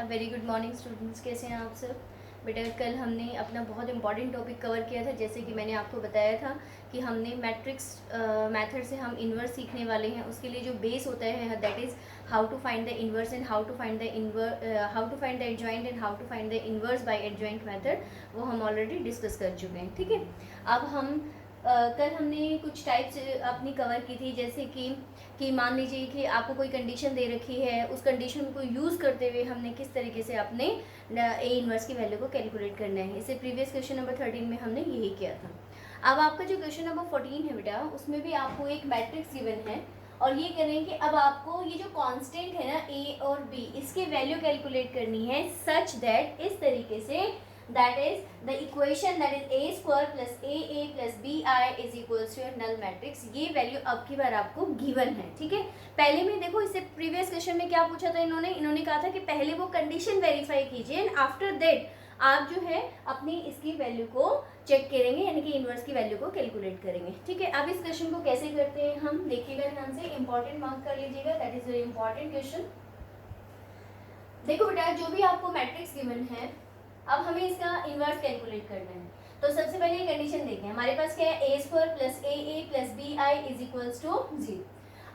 Very good morning students, कैसे हैं आप सब। बेटा कल हमने अपना बहुत इंपॉर्टेंट टॉपिक कवर किया था, जैसे कि मैंने आपको बताया था कि हमने मैट्रिक्स मेथड से हम इन्वर्स सीखने वाले हैं। उसके लिए जो बेस होता है that is how to find the inverse and how to find the adjoint and how to find the inverse by adjoint method, वो हम ऑलरेडी डिस्कस कर चुके हैं। ठीक है, अब हम कल हमने कुछ टाइप्स अपनी कवर की थी, जैसे कि मान लीजिए कि आपको कोई कंडीशन दे रखी है, उस कंडीशन को यूज़ करते हुए हमने किस तरीके से अपने ए इन्वर्स की वैल्यू को कैलकुलेट करना है। इससे प्रीवियस क्वेश्चन नंबर 13 में हमने यही किया था। अब आपका जो क्वेश्चन नंबर 14 है बेटा, उसमें भी आपको एक मैट्रिक्स गिवन है और ये कह रहे हैं कि अब आपको ये जो कांस्टेंट है ना ए और बी, इसकी वैल्यू कैलकुलेट करनी है सच दैट, इस तरीके से, that is the equation that is a square plus a plus bi is equals to your null matrix। ये वैल्यू अब की बार आपको गिवन है। ठीक है, पहले में देखो, इससे प्रीवियस क्वेश्चन में क्या पूछा था इन्होंने कहा था कि पहले वो कंडीशन वेरीफाई कीजिए एंड आफ्टर दैट आप जो है अपनी इसकी वैल्यू को चेक करेंगे, यानी कि इनवर्स की वैल्यू को कैलकुलेट करेंगे। ठीक है, अब इस क्वेश्चन को कैसे करते हैं हम देखिएगा ध्यान से, इंपॉर्टेंट मार्क कर लीजिएगा, that is very important question. देखो बेटा, जो भी आपको मैट्रिक्स गिवन है, अब हमें इसका इन्वर्स कैलकुलेट करना है। तो सबसे पहले ये कंडीशन देखें, हमारे पास क्या है, A square plus A plus B I is equals to 0।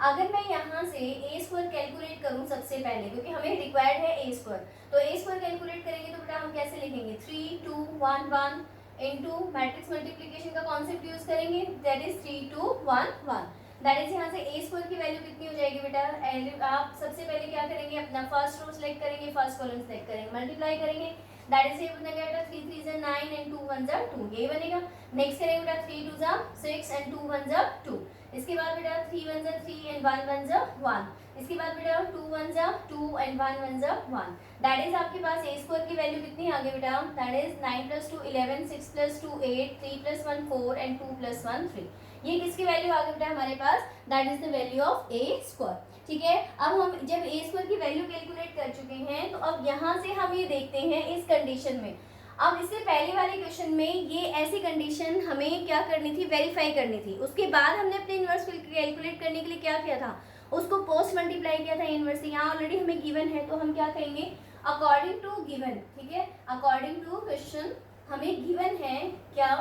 अगर मैं यहाँ से ए स्क्वायर कैलकुलेट करूँ सबसे पहले, क्योंकि हमें रिक्वायर्ड है ए स्क्वायर, तो ए स्क्वायर कैलकुलेट करेंगे तो बेटा हम कैसे लिखेंगे, 3 2 1 1 इनटू मैट्रिक्स मल्टीप्लिकेशन का कॉन्सेप्ट यूज करेंगे, दैट इज 3 2 1 1। दैट इज यहाँ से ए स्क्वायर की वैल्यू कितनी हो जाएगी बेटा, एंड आप सबसे पहले क्या करेंगे, अपना फर्स्ट रो सेलेक्ट करेंगे, फर्स्ट कॉलम सेलेक्ट करेंगे, मल्टीप्लाई करेंगे, दैट इज ये बनेगा बेटा 3 3 जा 9 एंड 2 1 जा 2, ये बनेगा। नेक्स्ट करेंगे बेटा 3 2 जा 6 एंड 2 1 जा 2। इसके बाद बेटा 3 1 जा 3 एंड 1 1 जा 1। इसके बाद बेटा 2 1 जा 2 एंड 1 1 जा 1। दैट इज आपके पास ए स्क्वायर की वैल्यू कितनी आ गई बेटा, दैट इज 9 + 2 11, 6 + 2 8, 3 + 1 4 एंड 2 + 1 3। ये किसकी वैल्यू आ गई बेटा हमारे पास, that is the value of A square. ठीक है, अब हम जब ए स्क्वायर की वैल्यू कैलकुलेट कर चुके हैं, तो अब यहाँ से हम ये देखते हैं इस कंडीशन में। अब इससे पहले वाले क्वेश्चन में ये ऐसी कंडीशन हमें क्या करनी थी, वेरीफाई करनी थी। उसके बाद हमने अपने इन्वर्स कैलकुलेट करने के लिए क्या किया था, उसको पोस्ट मल्टीप्लाई किया था इन्वर्स से। यहाँ ऑलरेडी हमें गिवन है, तो हम क्या कहेंगे, अकॉर्डिंग टू गिवन। ठीक है, अकॉर्डिंग टू क्वेश्चन हमें गिवन है क्या,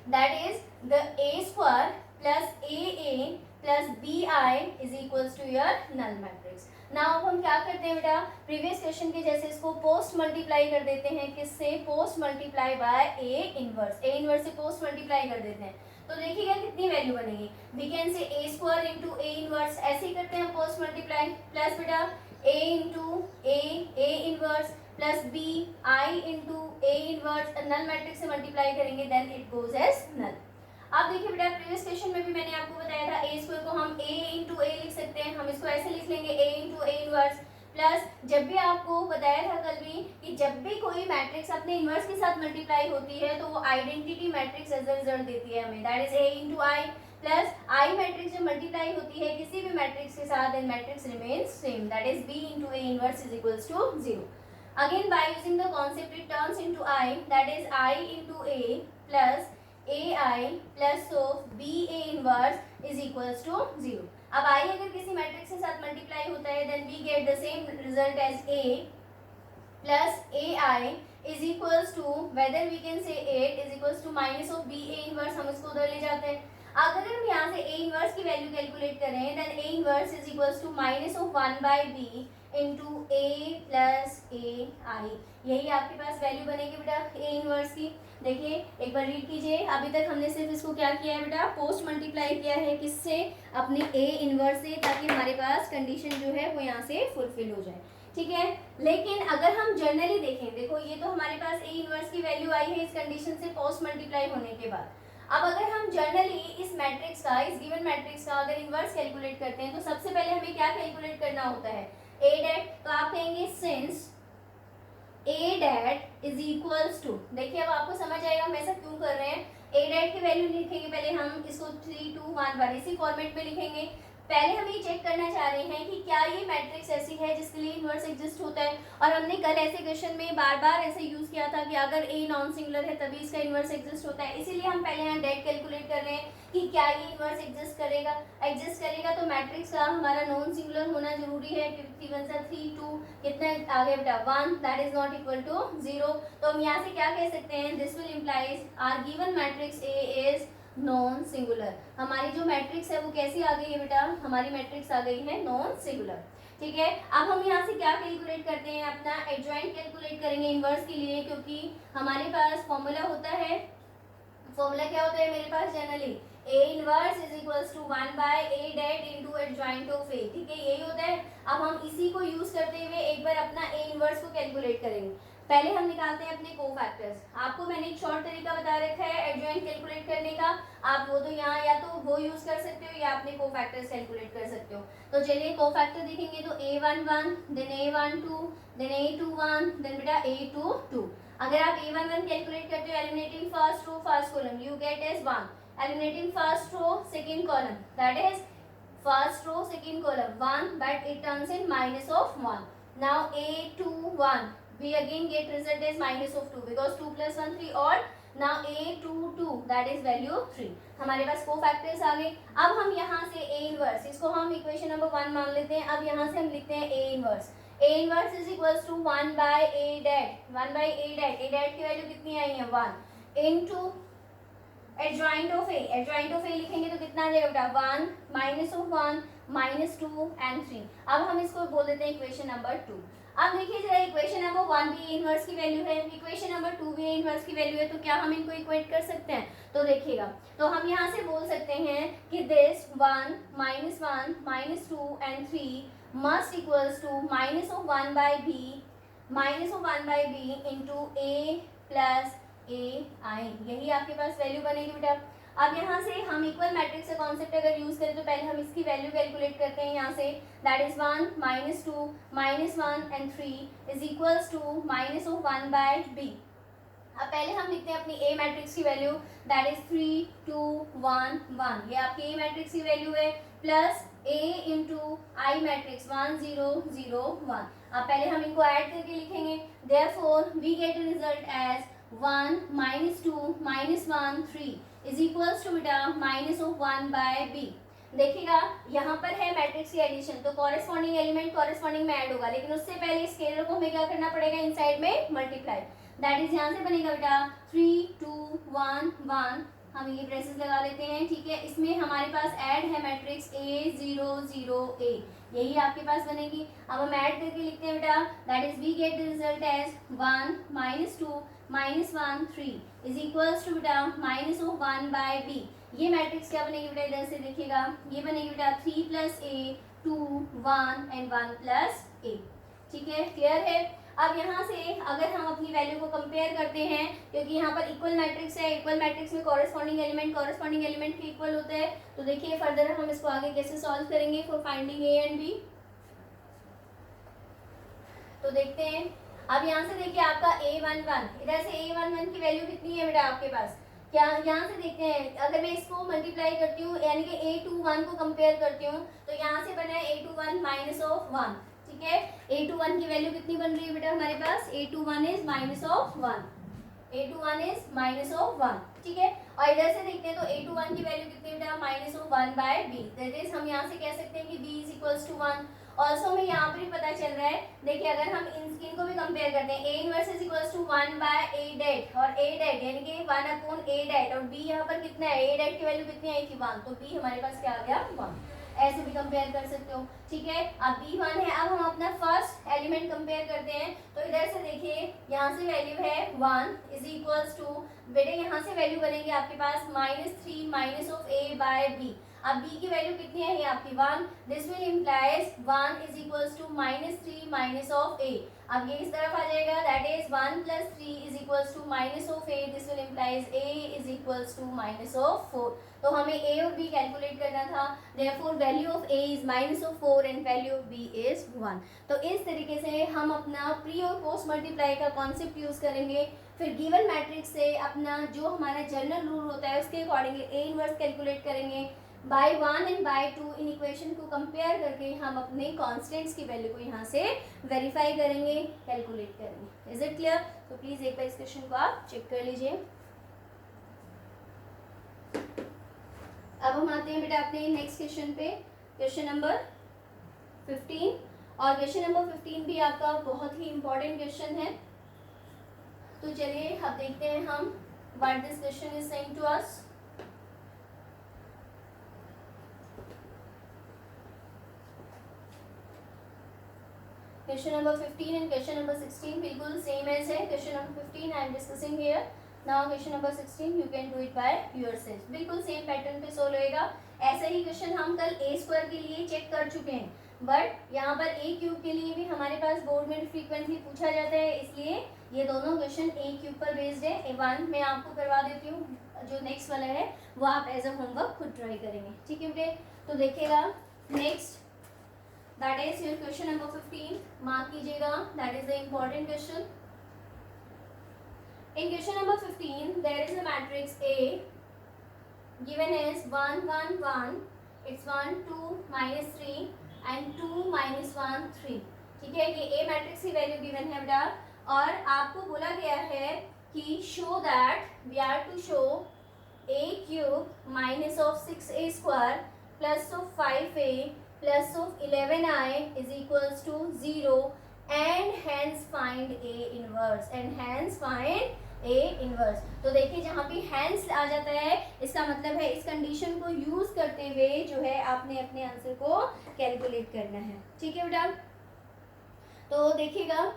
that is the A square plus A plus B I is equals to your null matrix. Now अब हम क्या करते हैं बेटा, प्रीवियस क्वेश्चन के जैसे इसको पोस्ट मल्टीप्लाई कर देते हैं, किससे, post multiply by A inverse से पोस्ट मल्टीप्लाई कर देते हैं। तो देखिएगा कितनी वैल्यू बनेगी, we can say A square into A inverse, ऐसे ही करते हैं पोस्ट मल्टीप्लाई, प्लस बेटा A into A inverse plus B I into A inverse, null matrix से मल्टीप्लाई करेंगे, then it goes as null. अब देखिए बेटा, प्रीवियस क्वेश्चन में भी मैंने आपको बताया था ए स्क्वायर को हम ए इंटू ए लिख सकते हैं, हम इसको ऐसे लिख लेंगे ए इंटू ए इनवर्स, प्लस जब भी आपको बताया था कल भी कि जब भी कोई मैट्रिक्स अपने इनवर्स के साथ मल्टीप्लाई होती है तो वो identity matrix as a result देती है हमें, that is A into I, plus I matrix जब मल्टीप्लाई होती है किसी भी मैट्रिक्स के साथ, then matrix remains same, that is B into A inverse is equals to 0। Again by using the concept it turns into I, that is I into A plus ai plus of B A inverse is equals to 0। अब i अगर किसी matrix के साथ multiply होता है, then we get the same result as a plus ai is equals to, whether we can say 8 is equals to minus of B A inverse, हम इसको उधर ले जाते हैं। अगर हम यहाँ से a इनवर्स की वैल्यू कैलकुलेट करें, then a inverse is equals to minus of 1/b into A plus A I, यही आपके पास वैल्यू बनेगी बेटा ए इनवर्स की। देखिए एक बार रीड कीजिए, अभी तक हमने सिर्फ इसको क्या किया है बेटा, पोस्ट मल्टीप्लाई किया है, किससे, अपने ए इनवर्स से, ताकि हमारे पास कंडीशन जो है वो यहाँ से फुलफिल हो जाए। ठीक है, लेकिन अगर हम जनरली देखें, देखो ये तो हमारे पास ए इनवर्स की वैल्यू आई है इस कंडीशन से पोस्ट मल्टीप्लाई होने के बाद। अब अगर हम जनरली इस मैट्रिक्स का, इस गिवन मैट्रिक्स का अगर इनवर्स कैलकुलेट करते हैं, तो सबसे पहले हमें क्या कैलकुलेट करना होता है, ए डैट। तो आप कहेंगे since A det is equals to, देखिए अब आपको समझ आएगा हम ऐसा क्यों कर रहे हैं। ए डैट की वैल्यू लिखेंगे पहले हम इसको 3 2 1 1 इसी फॉर्मेट में लिखेंगे, पहले हम ये चेक करना चाह रहे हैं कि क्या ये मैट्रिक्स ऐसी है जिसके लिए इन्वर्स एग्जिस्ट होता है, और हमने कल ऐसे क्वेश्चन में बार बार ऐसे यूज किया था कि अगर ए नॉन सिंगुलर है तभी इसका इन्वर्स एग्जिस्ट होता है। इसीलिए हम पहले यहाँ डेट कैलकुलेट कर रहे हैं कि क्या ये इन्वर्स एग्जिस्ट करेगा तो मैट्रिक्स का हमारा नॉन सिंगुलर होना जरूरी है, क्योंकि 3 1 3 2 कितना आ गया बेटा 1, that is not equal to 0। तो हम यहाँ से क्या कह सकते हैं, this will implies our given matrix A is non singular. हमारी जो मैट्रिक्स है वो कैसी आ गई है बेटा, हमारी मैट्रिक्स आ गई है नॉन सिंगुलर। ठीक है, अब हम यहाँ से क्या कैलकुलेट करते हैं, अपना एडजॉइंट कैलकुलेट करेंगे इन्वर्स के लिए, क्योंकि हमारे पास फॉर्मूला होता है, फॉर्मूला क्या होता है मेरे पास generally, A inverse is equals to 1 by A det into adjoint of A. ठीक है, यही होता है। अब हम इसी को यूज करते हुए एक बार अपना ए इनवर्स को कैलकुलेट करेंगे। पहले हम निकालते हैं अपने कोफैक्टर्स। आपको मैंने एक शॉर्ट तरीका बता रखा है एडजॉइंट कैलकुलेट करने का, आप वो तो यहाँ या तो वो यूज कर सकते हो या अपने कोफैक्टर्स कैलकुलेट कर सकते हो। तो चलिए कोफैक्टर देखेंगे तो a11 then a12 then a21 then बेटा a22। अगर आप a11 कैलकुलेट करते हो eliminating first row first column you get as 1, eliminating first row second column, that is first row second column 1, but it turns in minus of 1. Now a21 we again get result as minus of 2 because 2 plus 1 3 odd. Now a22 that is value 3। हमारे पास cofactors आ गए। अब हम यहाँ से a inverse, इसको हम equation number 1 मान लेते हैं। अब यहाँ से हम लिखते हैं a inverse, a inverse is equals to 1 by a det, 1 by a det की वैल्यू कितनी आई है 1 इनटू एडजॉइंट ऑफ ए लिखेंगे तो कितना आ जाएगा बेटा 1 माइनस ऑफ 1 माइनस 2 एंड 3। अब हम इसको बोल देते हैं इक्वेशन नंबर 2। अब देखिए जरा इक्वेशन नंबर 1 भी इनवर्स की वैल्यू है, इक्वेशन नंबर 2 भी इनवर्स की वैल्यू है, तो क्या हम इनको इक्वेट कर सकते हैं? तो देखिएगा, तो हम यहाँ से बोल सकते हैं कि this 1 minus 2 and 3 must equals to minus of 1 by B into A plus A I, यही आपके पास वैल्यू बनेगी बेटा। अब यहाँ से हम इक्वल मैट्रिक्स का कॉन्सेप्ट अगर यूज करें तो पहले हम इसकी वैल्यू कैलकुलेट करते हैं यहाँ से, that is 1 minus 2 minus 1 and 3 is equals to minus of 1 by B. अब पहले हम लिखते हैं अपनी ए मैट्रिक्स की वैल्यू, दैट इज 3 2 1 1, ये आपकी ए मैट्रिक्स की वैल्यू है, plus A into I matrix 1 0 0 1। अब पहले हम इनको ऐड करके लिखेंगे, therefore we get a result as 1 minus 2 minus 1 3 is equals to बेटा माइनस ऑफ 1 बाय बी। देखिएगा यहाँ पर है मैट्रिक्स की एडिशन, तो कॉरेस्पॉन्डिंग एलिमेंट कॉरेस्पॉन्डिंग में ऐड होगा, लेकिन उससे पहले स्केलर को हमें क्या करना पड़ेगा, इनसाइड में मल्टीप्लाई, दैट इज यहाँ से बनेगा बेटा 3 2 1 1। हम ये ब्रेसेस लगा लेते हैं। ठीक है, इसमें हमारे पास ऐड है मैट्रिक्स a 0 0 a, यही आपके पास बनेगी। अब हम ऐड करके लिखते हैं बेटा, that is we get the result as 1 minus 2 minus 1 3 is equals to बेटा माइनस ऑफ 1 बाय बी। ये मैट्रिक्स क्या बनेगी बेटा, इधर से देखिएगा, ये बनेगी बेटा 3 प्लस ए 2 1 एंड 1 प्लस ए। ठीक है, क्लियर है। अब यहाँ से अगर हम अपनी वैल्यू को कंपेयर करते हैं, क्योंकि यहाँ पर इक्वल मैट्रिक्स है, इक्वल मैट्रिक्स में कॉरेस्पॉन्डिंग एलिमेंट के इक्वल होता है, तो देखिए फर्दर हम इसको आगे कैसे सॉल्व करेंगे for finding A and B. तो देखते हैं, अब यहाँ से देखिए आपका a11, इधर से a11 की वैल्यू कितनी है बेटा आपके पास, क्या यहाँ से देखते हैं, अगर मैं इसको मल्टीप्लाई करती हूँ यानी कि a21 को कंपेयर करती हूँ, तो यहाँ से बना है a21 माइनस ऑफ 1। ठीक है, a21 की वैल्यू कितनी बन रही है बेटा हमारे पास, a21 is minus of 1, a21 is minus of 1। ठीक है, और इधर से देखते हैं तो a21 की वैल्यू कितनी बेटा minus of 1 by b, that is हम यहाँ से कह सकते हैं कि b is equals to 1। Also हमें यहाँ पर ही पता चल रहा है, देखिए अगर हम इनको भी कंपेयर करते हैं, a inverse is equals to 1 by a det, और a डैट यानी कि 1 अपॉन a डैट, और b यहाँ पर कितना है, a डैट की वैल्यू कितनी आई थी 1, तो b हमारे पास क्या आ गया 1, ऐसे भी कंपेयर कर सकते हो। ठीक है, अब b1 है, अब हम अपना फर्स्ट एलिमेंट कंपेयर करते हैं, तो इधर से देखिए यहाँ से वैल्यू है 1 इज इक्वल्स टू बेटे यहाँ से वैल्यू बनेगी आपके पास -3 minus of a by b। अब b की वैल्यू कितनी है आपकी 1, this will implies 1 is equals to -3 minus of a। अब ये इस तरफ आ जाएगा, that is 1 plus 3 is equals to minus of a, this will implies a is equals to minus of 4। तो हमें a और b कैलकुलेट करना था, therefore value of a is minus of 4 and value of b is 1। तो इस तरीके से हम अपना प्री और पोस्ट मल्टीप्लाई का कॉन्सेप्ट यूज करेंगे, फिर गिवन मैट्रिक्स से अपना जो हमारा जनरल रूल होता है उसके अकॉर्डिंगली ए इनवर्स कैलकुलेट करेंगे, बाय 1 एंड बाय 2 इन इक्वेशन को कंपेयर करके हम अपने कॉन्स्टेंट्स की वैल्यू को यहाँ से वेरीफाई करेंगे, कैलकुलेट करेंगे। Is it clear? तो प्लीज एक बार इस क्वेश्चन को आप चेक कर लीजिए। अब हम आते हैं बेटा अपने नेक्स्ट क्वेश्चन पे, क्वेश्चन नंबर 15। और क्वेश्चन नंबर 15 भी आपका बहुत ही इंपॉर्टेंट क्वेश्चन है। तो चलिए अब देखते हैं हम what this question is saying to us. Question number 15 and question number 16 बिल्कुल सेम एज है। Question number 15 I am discussing here, now question number 16 you can do it by yourself. बिल्कुल सेम पैटर्न पे solve होएगा। ऐसा ही question हम कल ए square के लिए चेक कर चुके हैं, बट यहाँ पर ए क्यूब के लिए भी हमारे पास बोर्ड में फ्रीक्वेंटली पूछा जाता है, इसलिए ये दोनों क्वेश्चन ए क्यूब पर बेस्ड है। A1 मैं आपको करवा देती हूँ, जो नेक्स्ट वाला है वो आप एज अ होमवर्क खुद ट्राई करेंगे, ठीक है बेटे? तो देखिएगा next, that is your question number 15, mark कीजिएगा, that is the important question. In question number 15, there is a matrix A given as 1 1 1. It's 1 2 minus 3 and 2 minus 1 3. ठीक है, ये A मैट्रिक्स की वैल्यू गिवन है बेटा, और आपको बोला गया है कि show that we are to show A cube minus of 6A square plus of 5A plus of 11I is equals to 0 and hence find A inverse and hence find A inverse. तो देखिए जहाँ भी hence आ जाता है इसका मतलब है इस कंडीशन को यूज करते हुए जो है आपने अपने आंसर को कैलकुलेट करना है, ठीक है बेटा? तो देखिएगा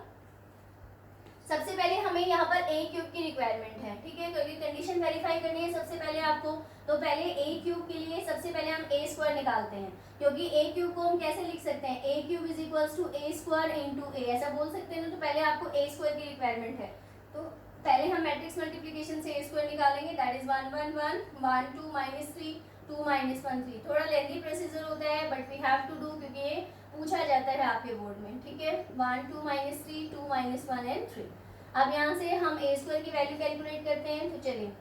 सबसे पहले हमें यहाँ पर ए क्यूब की रिक्वायरमेंट है, ठीक है? क्योंकि कंडीशन वेरीफाई करनी है सबसे पहले आपको, तो पहले ए क्यूब के लिए सबसे पहले हम ए स्क्वायर निकालते हैं, क्योंकि ए क्यूब को हम कैसे लिख सकते हैं? A cube is equals to A square into A, ऐसा बोल सकते हैं ना? तो पहले आपको ए स्क्वायर की रिक्वायरमेंट है, तो पहले हम मैट्रिक्स मल्टीप्लिकेशन से ए स्क्वायर निकालेंगे, दैट इज 1 1 1 1 2 minus 3 2 minus 1 3। थोड़ा लेंथी प्रोसीजर होता है but we have to do, क्योंकि ये पूछा जाता है आपके बोर्ड में, ठीक है? 1 2 minus 3 2 minus 1 and 3। अब यहाँ से हम ए स्क्वायर की वैल्यू कैलकुलेट करते हैं। तो चलिए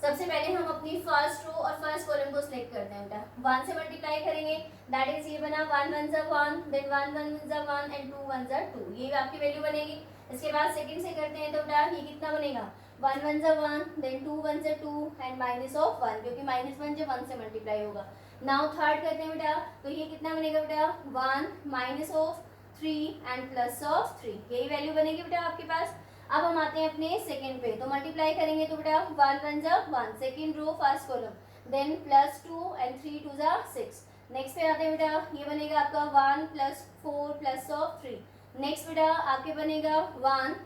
सबसे पहले हम अपनी फर्स्ट रो और फर्स्ट कॉलम को सिलेक्ट करते हैं बेटा, 1 से मल्टीप्लाई करेंगे, दैट इज ये बना 1 1 जा 1, देन 1 1 जा 1 एंड 2 1 जा 2, ये आपकी वैल्यू बनेगी। इसके बाद सेकंड से करते हैं तो बेटा ये कितना बनेगा? 1 1 जा 1, देन 2 1 जा 2 एंड माइनस ऑफ 1, क्योंकि माइनस 1 जब 1 से मल्टीप्लाई होगा। नाउ थर्ड करते हैं बेटा, तो ये कितना बनेगा बेटा? 1 minus of 3 and plus of 3, यही वैल्यू बनेगी बेटा आपके पास। अब हम आते हैं अपने सेकंड पे, तो मल्टीप्लाई करेंगे तो बेटा 1 1 जा 1, second row first column, then plus 2 and 3 2 जा 6। नेक्स्ट पे आते हैं बेटा, ये बनेगा आपका 1 प्लस 4 प्लस ऑफ 3। नेक्स्ट बेटा आपके बनेगा 1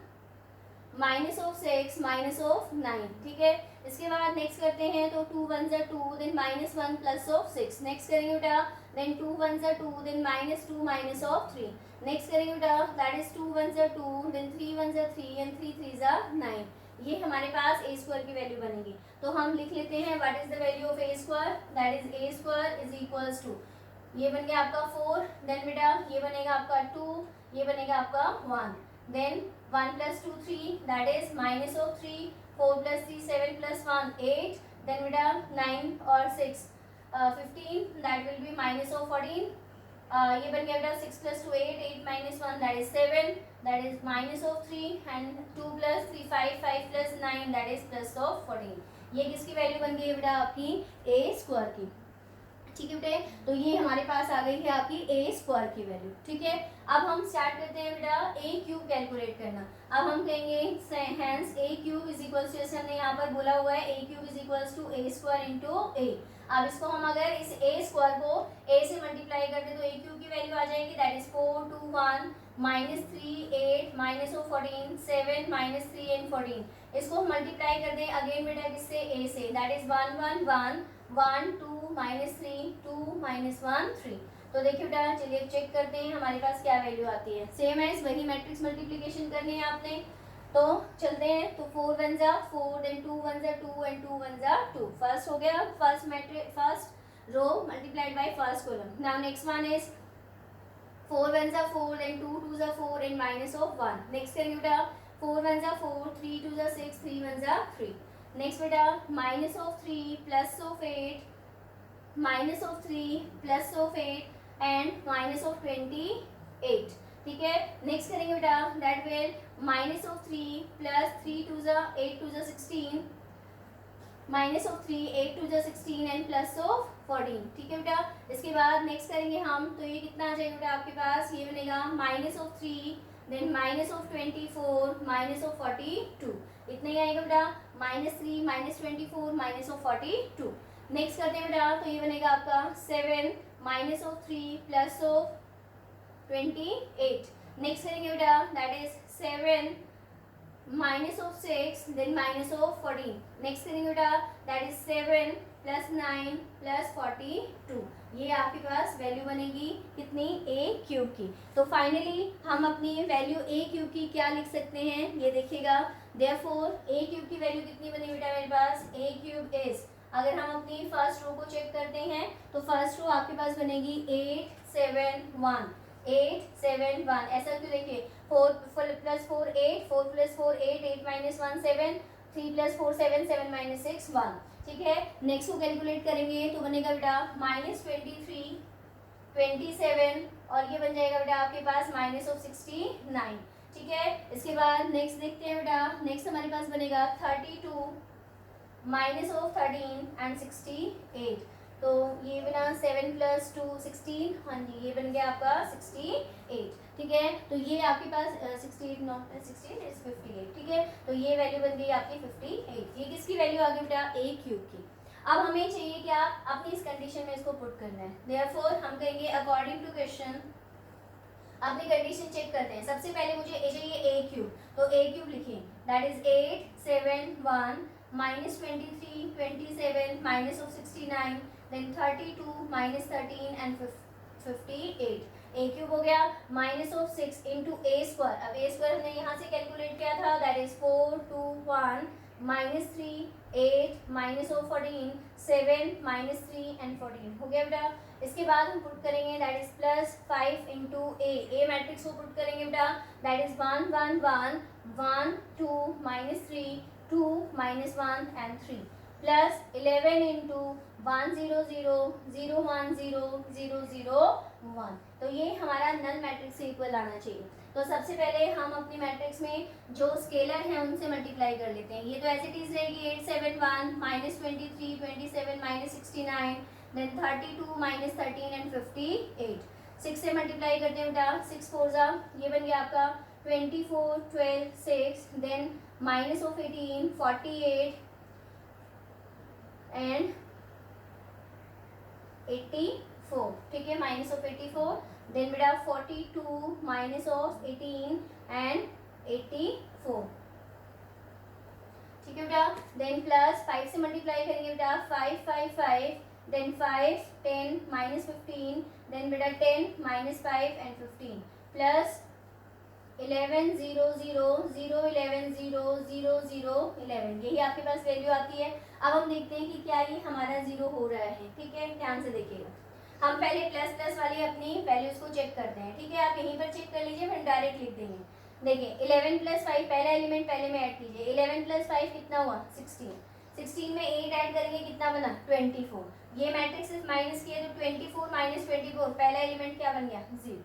माइनस ऑफ 6 माइनस ऑफ 9, ठीक है? इसके बाद नेक्स्ट करते हैं तो 2 1 जा 2, then minus 1 plus of 6। Next करेंगे बेटा, देन 2 1 जा 2, then minus 2 minus of 3। Next करेंगे बेटा, दैट इज 2 1 जा 2, देन 3 1 जा 3 एंड 3 3 जा 9। ये हमारे पास ए स्क्वायर की वैल्यू बनेगी। तो हम लिख लेते हैं what is the value of A square, that is A square is equals to, ये बन गया आपका 4, देन बेटा ये बनेगा आपका 2, ये बनेगा आपका 1, then 1 plus 2 3, that is minus of 3, 4 plus 3 7 plus 1 8, then बेटा 9 और 6 15, that will be minus of 14। ये बन गया बेटा 6 plus 2 8, 8 minus 1 that is 7, that is minus of 3 and 2 plus 3 5, 5 plus 9 that is plus of 14। ये किसकी वैल्यू बन गई है बेटा? आपकी ए स्क्वायर की, ठीक है बेटे? तो ये हमारे पास आ गई है आपकी ए स्क्वायर की वैल्यू, ठीक है? अब हम स्टार्ट करते हैं बेटा ए क्यूब कैलकुलेट करना। अब हम कहेंगे hence A cube is equals to, जैसे हमने यहाँ पर बोला हुआ है A cube is equals to A square into A. अब इसको हम अगर इस ए स्क्वायर को ए से मल्टीप्लाई करते तो ए क्यूब की वैल्यू आ जाएगी, that is 4 2 1 minus 3 8 minus of 14 7 minus 3 and 14। इसको मल्टीप्लाई कर दें अगेन बेटा किससे? ए से, दैट इज 1 1 1 1 2 माइनस 3 2 माइनस 1 3। तो देखिए बेटा चलिए चेक करते हैं हमारे पास क्या वैल्यू आती है। सेम है, वही मैट्रिक्स मल्टीप्लिकेशन करनी है आपने, तो चलते हैं। तो 4 1 जा 4, देन 2 1 जा 2 एंड 2 1 जा 2। फर्स्ट हो गया, first matrix first row multiplied by first column. Now next one is 4 1 जा 4, देन 2 2 जा 4 एंड माइनस ऑफ 1। नेक्स्ट करेंगे बेटा 4 1 जा 4, 3 2 जा 6, 3 1 जा 3। नेक्स्ट बेटा minus of 3 plus of 8 minus of 3 plus of 8 and minus of 28, ठीक है। नेक्स्ट करेंगे बेटा that will minus of 3 plus 3 टू ज़ा 8 टू ज़ा 16, माइनस ऑफ 3 8 टू ज़ा 16 एंड प्लस ऑफ 14, ठीक है बेटा। इसके बाद नेक्स्ट करेंगे हम, तो ये कितना आ जाएगा बेटा आपके पास, ये बनेगा minus of 3 then minus of 24 minus of 42, इतना ही आएगा बेटा, -3 -24 माइनस ऑफ 42। नेक्स्ट करते हैं बेटा, तो ये बनेगा आपका 7 minus of 3 plus of 28। Next करेंगे बेटा that is 7 minus of 6 then minus of 14। Next करेंगे बेटा दैट इज 7 प्लस 9 प्लस 42, ये आपके पास वैल्यू बनेगी कितनी, ए क्यूब की। तो फाइनली हम अपनी वैल्यू ए क्यूब की क्या लिख सकते हैं, ये देखिएगा, देयरफॉर ए क्यूब की वैल्यू कितनी बनी बेटा मेरे पास, ए क्यूब इज, अगर हम अपनी फर्स्ट रो को चेक करते हैं तो फर्स्ट रो आपके पास बनेगी 8 7 1, 8 7 1, ऐसा क्यों, देखिए 4 plus 4 8, 4 plus 4 8, 8 minus 1 7, 3 plus 4 7, 7 minus 6 1, ठीक है। नेक्स्ट को कैलकुलेट करेंगे तो बनेगा बेटा -23 27 और ये बन जाएगा बेटा आपके पास माइनस ऑफ 69, ठीक है। इसके बाद नेक्स्ट देखते हैं बेटा, नेक्स्ट हमारे पास बनेगा 32 माइनस ऑफ 13 एंड 68, तो ये बना 7 प्लस 2 16, हाँ जी ये बन गया आपका 68, ठीक है। तो ये आपके पास 68 नॉट 16 इज 58, ठीक है। तो ये वैल्यू बन गई आपकी 58, ये किसकी वैल्यू आ गई बेटा, ए क्यूब की। अब हमें चाहिए क्या, अपनी इस कंडीशन में इसको पुट करना है, देयरफॉर हम कहेंगे अकॉर्डिंग टू क्वेश्चन, अपनी कंडीशन चेक करते हैं। सबसे पहले मुझे चाहिए ए क्यूब, तो ए क्यूब लिखें that is 8 7 1 -23 27 minus of 69 then 32 -13 and 58, A cube हो गया, minus of 6 into A square, अब ए स्क्वायर हमने यहाँ से कैलकुलेट किया था that is 4 2 1 -3 8 minus of 14 7 -3 and 14 हो गया बेटा। इसके बाद हम पुट करेंगे that is plus 5 into A matrix को पुट करेंगे बेटा that is 1 1 1 1 2 -3 2 -1 and 3 plus 11 into 1 0 0 0 1 0 0 0 1, तो ये हमारा नल मैट्रिक्स से इक्वल आना चाहिए। तो सबसे पहले हम अपनी मैट्रिक्स में जो स्केलर हैं उनसे मल्टीप्लाई कर लेते हैं, ये तो एज इट इज रहेगी 8 7 1 -23 27 -69 देन 32 -13 एंड 58, 6 से मल्टीप्लाई करते हैं बेटा, 6 4 जा, ये बन गया आपका 24 12 6 देन माइनस ऑफ 18 48 एंड 84, ठीक है, माइनस ऑफ 84 देन बेटा 42 माइनस ऑफ 18 एंड 84, ठीक है बेटा। देन प्लस 5 से मल्टीप्लाई करेंगे बेटा 5 5 5 देन 5 10 -15 देन बेटा 10 -5 एंड 15 प्लस 11 0 0 0 11 0 0 0 11, यही आपके पास वैल्यू आती है। अब हम देखते हैं कि क्या ये हमारा जीरो हो रहा है, ठीक है, ध्यान से देखिएगा। हम पहले प्लस प्लस वाली अपनी वैल्यूज को चेक करते हैं, ठीक है, आप यहीं पर चेक कर लीजिए, फिर डायरेक्ट लिख देंगे। देखिए 11 प्लस 5, पहला एलिमेंट पहले में ऐड कीजिए, 11 प्लस 5 कितना हुआ 16, 16 में 8 ऐड करेंगे कितना बना 24, ये मैट्रिक्स माइनस किया तो 24 -24, पहला एलिमेंट क्या बन गया 0।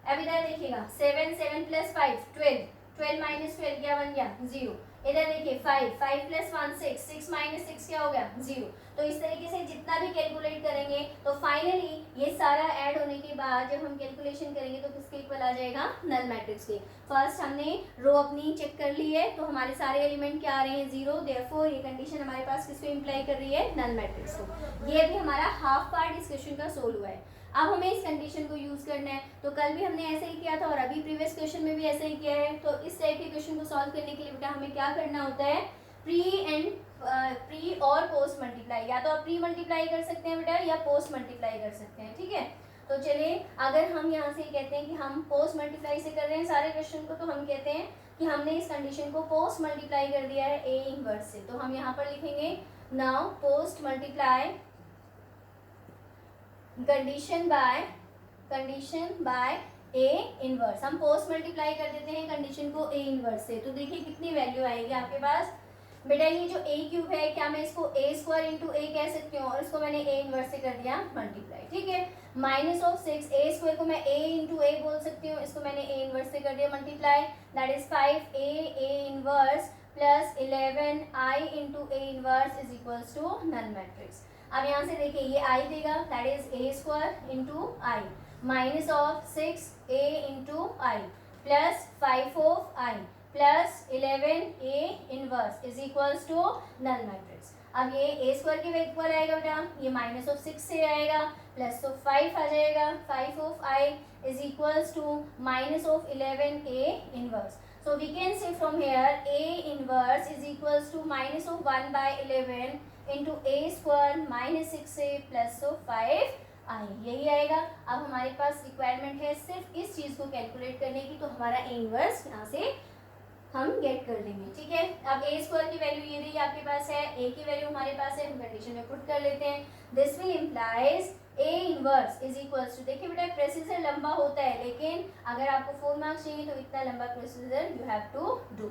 अब इधर देखिएगा 7 7 प्लस 5 12, 12 माइनस 12 क्या बन गया 0। इधर देखिए 5 5 प्लस 1 6, 6 माइनस 6 क्या हो गया 0। तो इस तरीके से जितना भी कैलकुलेट करेंगे तो फाइनली ये सारा ऐड होने के बाद जब हम कैलकुलेशन करेंगे तो किसके इक्वल आ जाएगा, नल मैट्रिक्स के। फर्स्ट हमने रो अपनी चेक कर ली है, तो हमारे सारे एलिमेंट क्या आ रहे हैं 0, देयरफॉर ये कंडीशन हमारे पास किसको इम्प्लाई कर रही है, नल मैट्रिक्स को। ये भी हमारा हाफ पार्ट इस क्वेश्चन का सोल्व हुआ है। अब हमें इस कंडीशन को यूज करना है, तो कल भी हमने ऐसे ही किया था और अभी प्रीवियस क्वेश्चन में भी ऐसे ही किया है। तो इस टाइप के क्वेश्चन को सॉल्व करने के लिए बेटा हमें क्या करना होता है, प्री और पोस्ट मल्टीप्लाई, या तो आप प्री मल्टीप्लाई कर सकते हैं बेटा या पोस्ट मल्टीप्लाई कर सकते हैं, ठीक है। तो चलिए अगर हम यहाँ से कहते हैं कि हम पोस्ट मल्टीप्लाई से कर रहे हैं सारे क्वेश्चन को, तो हम कहते हैं कि हमने इस कंडीशन को पोस्ट मल्टीप्लाई कर दिया है ए इनवर्स से, तो हम यहाँ पर लिखेंगे now post multiply condition bye ए इनवर्स। हम पोस्ट मल्टीप्लाई कर देते हैं कंडीशन को ए इनवर्स से, तो देखिए कितनी वैल्यू आएगी आपके पास, बेटा ये जो ए क्यूब है, क्या मैं इसको ए स्क्वायर इंटू ए कह सकती हूँ, और इसको मैंने ए इनवर्स से कर दिया मल्टीप्लाई, ठीक है। माइनस ऑफ 6 ए स्क्वायर को मैं ए इंटू ए बोल सकती हूँ, इसको मैंने ए इनवर्स से कर दिया multiply, that is 5 A inverse plus 11 I into A inverse is equals to null matrix. अब यहाँ से देखिए ये आई देगा, that is A square into I, minus of 6 A into I plus 5 of I plus 11 A inverse is equals to null matrix. अब ये A square की value पर आएगा बेटा, ये माइनस ऑफ 6 से आएगा, प्लस ऑफ 5 आ जाएगा, 5 of I is equals to minus of 11 A inverse. So we can say from here A inverse is equals to minus of 1 by 11 into A square minus 6A plus of 5 I, यही आएगा। अब हमारे पास requirement है सिर्फ इस चीज़ को calculate करने की, तो हमारा A इनवर्स यहाँ से हम गेट कर लेंगे, ठीक है। अब ए स्क्वायर की वैल्यू ये रही आपके पास है, ए की वैल्यू हमारे पास है, हम कंडीशन में पुट कर लेते हैं। This will implies A inverse is equals to, देखिए बेटा प्रोसीजर लंबा होता है, लेकिन अगर आपको 4 मार्क्स चाहिए तो इतना लंबा procedure you have to do,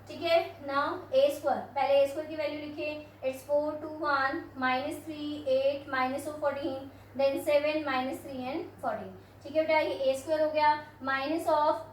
ठीक है। नाउ ए स्क्वायर, पहले ए स्क्वायर की वैल्यू लिखिए, it's 4 2 1 minus 3 8 minus of 14 then 7 minus 3 and 14, ठीक है बेटा, ये ए स्क्वायर हो गया। माइनस ऑफ,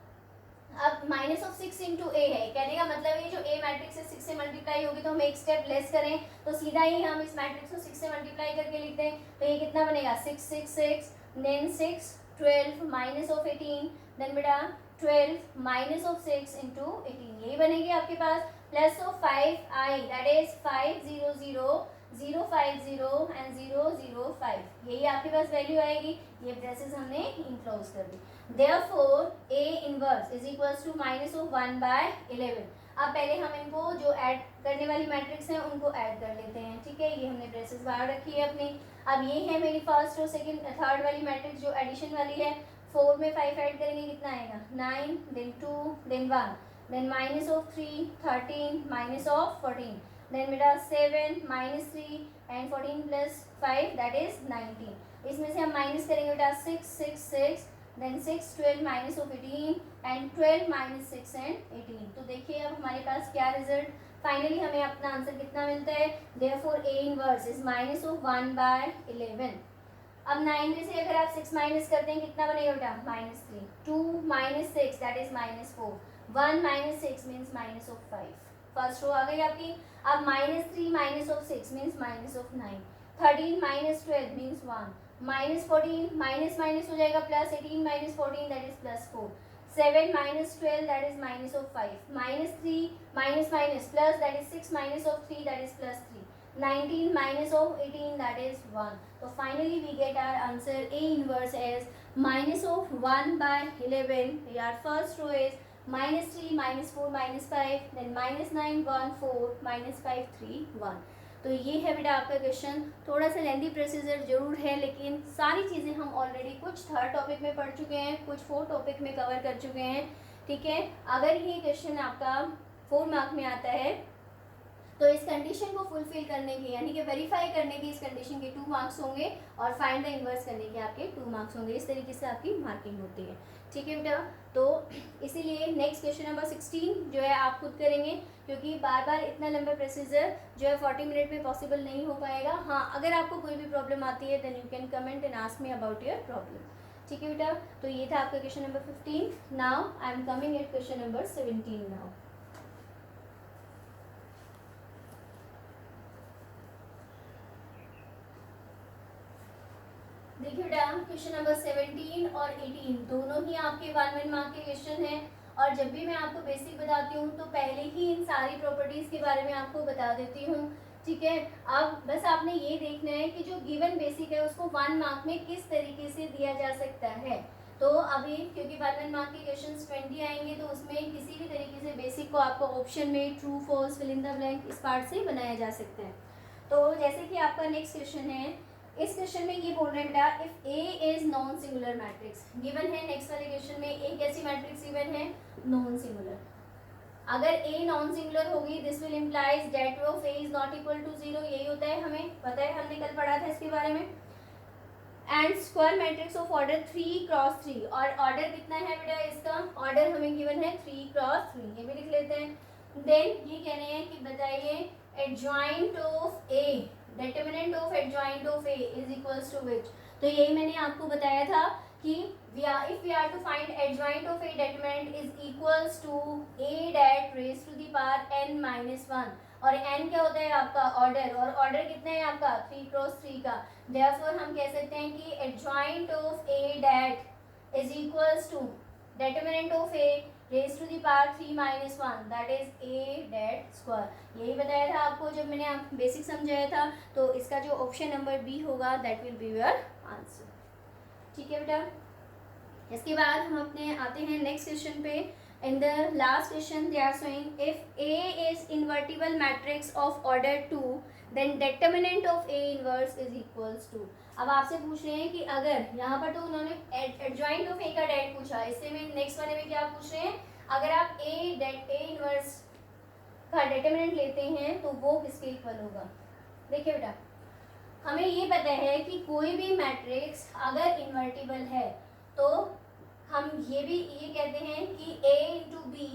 अब माइनस ऑफ 6 इंटू ए है, कहने का मतलब ये जो ए मैट्रिक्स है 6 से मल्टीप्लाई होगी, तो हम एक स्टेप लेस करें तो सीधा ही हम इस मैट्रिक्स को 6 से मल्टीप्लाई करके लिखते हैं, तो ये कितना बनेगा 6 6 6 देन 6 12 माइनस ऑफ 18 देन बेटा 12 माइनस ऑफ 6 इंटू 18, यही बनेगी आपके पास, plus of 5 I that is 5 0 0 0 5 0 and 0 0 5, यही आपके पास वैल्यू आएगी। ये ब्रेसेस हमने इनक्लोज कर दी। Therefore A inverse is equals to minus of 1 by 11। अब पहले हम इनको जो ऐड करने वाली मैट्रिक्स हैं उनको ऐड कर लेते हैं, ठीक है। ये हमने ब्रेसेस बाहर रखी है अपनी। अब ये है मेरी फर्स्ट और सेकंड थर्ड वाली मैट्रिक्स जो एडिशन वाली है, 4 में 5 ऐड करेंगे कितना आएगा 9 then 2 then 1 then minus of 3 13 minus of 14 then बेटा 7 minus 3 and 14 plus 5 that is 19, इसमें से हम माइनस करेंगे बेटा 6 6 6 then 6 12 minus of 18 and 12 minus 6 and 18, तो देखिए अब हमारे पास क्या रिजल्ट, फाइनली हमें अपना आंसर कितना मिलता है। Therefore A inverse is minus of 1 by 11। अब 9 में से अगर आप 6 माइनस करते हैं कितना बनेगा बेटा minus 3, 2 minus 6 that is minus 4, 1 minus 6 means minus of 5, first row आ गई आपकी। अब minus 3 minus of 6 means minus of 9, 13 minus 12 means 1, minus 14 minus minus हो जाएगा plus 18 minus 14 that is plus 4, 7 minus 12 that is minus of 5, minus 3 minus minus plus that is 6 minus of 3 that is plus 3, 19 minus of 18 that is 1. So finally we get our answer A inverse as minus of 1 by 11. Our first row is minus 3 minus 4 minus 5 then minus 9 1 4 minus 5 3 1. तो ये है बेटा आपका question, थोड़ा सा lengthy procedure जरूर है, लेकिन सारी चीज़ें हम ऑलरेडी कुछ थर्ड टॉपिक में पढ़ चुके हैं, कुछ फोर्थ टॉपिक में कवर कर चुके हैं, ठीक है। अगर ये क्वेश्चन आपका 4 मार्क में आता है तो इस कंडीशन को फुलफिल करने के यानी कि वेरीफाई करने के इस कंडीशन के 2 मार्क्स होंगे और फाइंड द इनवर्स करने के आपके 2 मार्क्स होंगे। इस तरीके से आपकी मार्किंग होती है, ठीक है बेटा। तो इसीलिए नेक्स्ट क्वेश्चन नंबर 16 जो है आप खुद करेंगे, क्योंकि बार बार इतना लंबा प्रोसीजर जो है 40 मिनट में पॉसिबल नहीं हो पाएगा। हाँ, अगर आपको कोई भी प्रॉब्लम आती है then you can comment and ask me about your problem, ठीक है बेटा। तो ये था आपका question number 15। Now I am coming at question number 17 now. देखिए बेटा क्वेश्चन नंबर 17 और 18 दोनों ही आपके 1 मार्क के क्वेश्चन हैं, और जब भी मैं आपको बेसिक बताती हूँ तो पहले ही इन सारी प्रॉपर्टीज़ के बारे में आपको बता देती हूँ, ठीक है। अब बस आपने ये देखना है कि जो गिवन बेसिक है उसको 1 मार्क में किस तरीके से दिया जा सकता है। तो अभी क्योंकि 1 मार्क के क्वेश्चन 20 आएंगे तो उसमें किसी भी तरीके से बेसिक को आपको ऑप्शन में true false fill in the blank इस पार्ट से बनाया जा सकता है। तो जैसे कि आपका नेक्स्ट क्वेश्चन है, इस क्वेश्चन में ये बोल रहे हैं बेटा if A is non singular matrix given है। नेक्स्ट वाले क्वेश्चन में एक ऐसी मैट्रिक्स गिवन है नॉन सिंगुलर, अगर ए नॉन सिंगुलर होगी this will implies that of A is not equal to 0, यही होता है, हमें पता है, हमने कल पढ़ा था इसके बारे में। And square matrix of order 3 cross 3, और ऑर्डर कितना है बेटा इसका, ऑर्डर हमें गिवन है 3 क्रॉस 3, ये भी लिख लेते हैं। देन ये कह रहे हैं कि बताइए adjoint of A, determinant of adjoint of A is equals to which. तो यही मैंने आपको बताया था कि if we are to find adjoint of A, determinant is equals to A det raise to the power n minus 1, और n क्या होता है आपका ऑर्डर, और ऑर्डर कितना है आपका 3 क्रॉस 3 का। देयरफॉर हम कह सकते हैं कि adjoint of A det is equals to determinant of A raise to the power 3 minus 1, that is A det square. यही बताया था आपको जब मैंने आप बेसिक समझाया था। तो इसका जो ऑप्शन नंबर बी होगा that will be your answer. ठीक है बेटा। इसके बाद हम अपने आते हैं नेक्स्ट क्वेश्चन पे। In the last question they are showing if A is invertible matrix of order 2 then determinant of A inverse is equals to. अब आपसे पूछ रहे हैं कि अगर यहाँ पर तो उन्होंने एडजॉइंट ऑफ ए का डेट पूछा, इससे में नेक्स्ट वाले में क्या पूछ रहे हैं, अगर आप ए इनवर्स का डिटरमिनेंट लेते हैं तो वो किसके इक्वल होगा। देखिए बेटा, हमें ये पता है कि कोई भी मैट्रिक्स अगर इन्वर्टिबल है तो हम ये कहते हैं कि a इंटू बी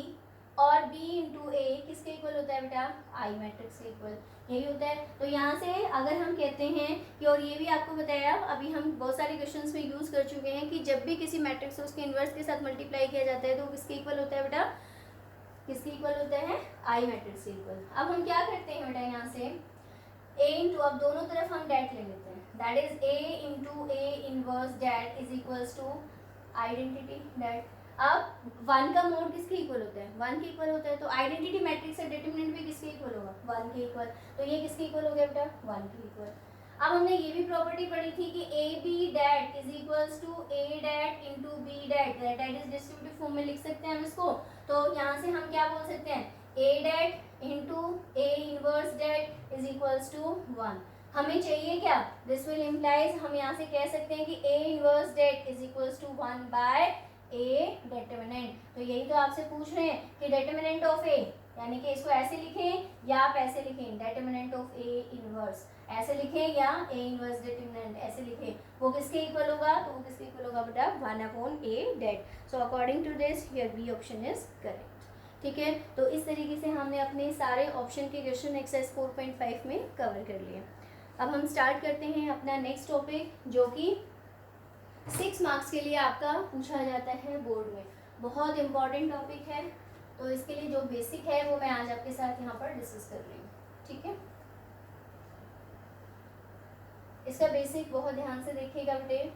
और b इंटू ए किसके इक्वल होता है बेटा, आई मैट्रिक्स के इक्वल, यही होता है। तो यहाँ से अगर हम कहते हैं कि, और ये भी आपको बताया अभी हम बहुत सारे क्वेश्चंस में यूज़ कर चुके हैं कि जब भी किसी मैट्रिक्स को उसके इन्वर्स के साथ मल्टीप्लाई किया जाता है तो किसके इक्वल होता है बेटा, किसके इक्वल होता है, आई मैट्रिक्स के इक्वल। अब हम क्या करते हैं बेटा, यहाँ से a इंटू, अब दोनों तरफ हम डैट ले लेते हैं, that is a into A inverse det is equals to identity det. अब 1 का मोड किसके इक्वल होता है, 1 के इक्वल होता है, तो आइडेंटिटी मैट्रिक्स का डिटरमिनेंट भी किसके इक्वल होगा, 1 के इक्वल। तो ये किसके इक्वल हो गया बेटा, 1 के इक्वल। अब हमने ये भी प्रॉपर्टी पढ़ी थी कि A B det is equals to A det into B det, that is distributive form में लिख सकते हैं हम इसको। तो यहाँ से हम क्या बोल सकते हैं, A det into A inverse det is equals to 1। हमें चाहिए क्या, दिस विल इम्प्लाइज, हम यहाँ से कह सकते हैं कि A inverse det is equals to 1 by A determinant. तो यही तो आपसे पूछ रहे हैं कि डिटरमिनेंट ऑफ ए, यानी कि इसको ऐसे लिखें या आप ऐसे लिखें, डिटरमिनेंट ऑफ ए इनवर्स ऐसे लिखें या ए इनवर्स डिटरमिनेंट ऐसे लिखें, वो किसके इक्वल होगा, तो वो किसके इक्वल होगा बेटा, 1 upon A det. So according to this here B option is correct. ठीक है, तो इस तरीके से हमने अपने सारे ऑप्शन के क्वेश्चन एक्सरसाइज 4.5 में कवर कर लिए। अब हम स्टार्ट करते हैं अपना नेक्स्ट टॉपिक, जो कि 6 मार्क्स के लिए आपका पूछा जाता है बोर्ड में, बहुत इंपॉर्टेंट टॉपिक है। तो इसके लिए जो बेसिक है वो मैं आज आपके साथ यहाँ पर डिस्कस कर रही हूँ। ठीक है, इसका बेसिक बहुत ध्यान से देखिएगा बेटे,